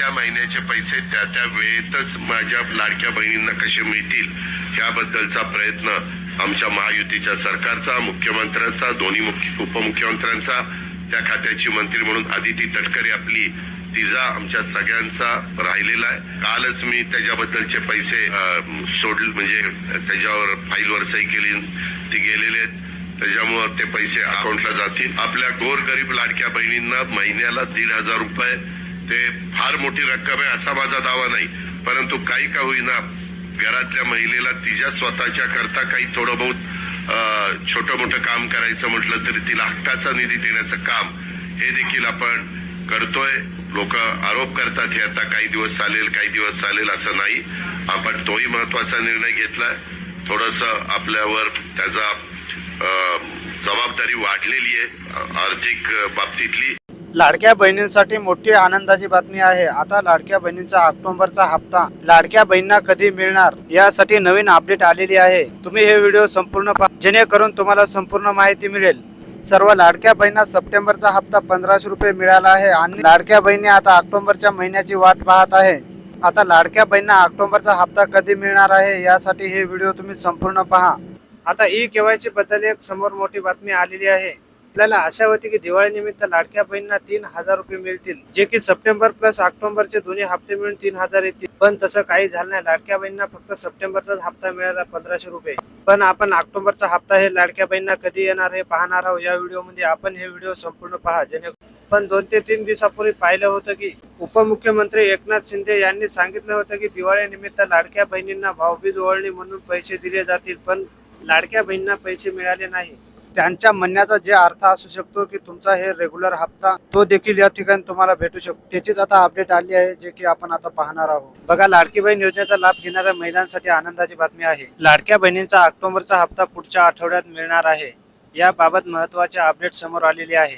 त्या महिन्याचे पैसे त्या त्या वेळेतच माझ्या लाडक्या बहिणींना कसे मिळतील याबद्दलचा प्रयत्न आमच्या महायुतीच्या सरकारचा, मुख्यमंत्र्यांचा, दोन्ही उपमुख्यमंत्र्यांचा, त्या खात्याची मंत्री म्हणून आदिती तटकरे आपली तिचा आमच्या सगळ्यांचा राहिलेला आहे. कालच मी त्याच्याबद्दलचे पैसे सोडले, म्हणजे त्याच्यावर फाईलवर सही केली, ती गेलेले आहेत. त्याच्यामुळे ते पैसे अकाउंटला जातील. आपल्या गोरगरीब लाडक्या बहिणींना महिन्याला 1,500 रुपये, ते फार मोठी रक्कम आहे असा माझा दावा नाही, परंतु काही का होईना घरातल्या महिलेला तिच्या स्वतःच्या करता काही थोडं बहुत छोटं मोठं काम करायचं म्हटलं तरी तिला हक्काचा निधी देण्याचं काम हे देखील आपण करतोय. लोक आरोप करतात हे आता काही दिवस चालेल काही दिवस चालेल, असं नाही. आपण तोही महत्वाचा निर्णय घेतलाय. थोडस आपल्यावर त्याचा जबाबदारी वाढलेली आहे आर्थिक बाबतीतली. लाडक्या बहिणींसाठी मोठी आनंदाची बातमी आहे. आता लाडक्या बहिणींचा ऑक्टोबरचा हप्ता लाडक्या बहिणींना कधी मिळणार यासाठी नवीन अपडेट आलेली आहे. तुम्ही हे व्हिडिओ संपूर्ण पहा, जेणेकरून तुम्हाला संपूर्ण माहिती मिळेल. सर्व लाडक्या बहिणींना सप्टेंबरचा हप्ता 1500 रुपये मिळाला आहे आणि लाडक्या बहिणी आता ऑक्टोबरच्या महिन्याची वाट पाहत आहे. आता लाडक्या बहिणींना ऑक्टोबरचा हप्ता कधी मिळणार आहे यासाठी हे व्हिडिओ तुम्ही संपूर्ण पहा. आता ई-केवायसी बद्दल एक समोर मोठी बातमी आलेली आहे. आपल्याला आशा होती की दिवाळी निमित्त लाडक्या बहिणींना 3000 रुपये मिळतील, जे की सप्टेंबर प्लस ऑक्टोबरचे दोन्ही हप्ते मिळून 3000 येतील. पण तसं काही झालं नाही. लाडक्या बहिणींना फक्त सप्टेंबरचाच हप्ता मिळाला 1500 रुपये. पण आपण ऑक्टोबरचा हप्ता हे लाडक्या बहिणींना कधी येणार हे पाहणार आहोत या व्हिडिओमध्ये. आपण हे व्हिडिओ संपूर्ण पहा. पण 2 ते 3 दिवसापूर्वी पाहिलं होतं की उपमुख्यमंत्री एकनाथ शिंदे यांनी सांगितलं होतं की दिवाळी निमित्त लाडक्या बहिणींना भाऊबीज ओवाळणी म्हणून पैसे दिले जातील, पण लाडक्या बहिणींना पैसे मिळाले नाही. त्यांच्या म्हणण्याचा जे अर्थ असू शकतो की तुमचा हे रेग्युलर हप्ता तो देखील या ठिकाणी तुम्हाला भेटू शकतो. त्याचीच आता अपडेट आली आहे, जे की आपण आता पाहणार आहोत. बघा, लाडकी बहीण योजनेचा लाभ घेणाऱ्या महिलांसाठी आनंदाची बातमी आहे. लाडक्या बहिणींचा ऑक्टोबरचा हप्ता पुढच्या आठवड्यात मिळणार आहे. याबाबत महत्त्वाचे अपडेट समोर आलेले आहे.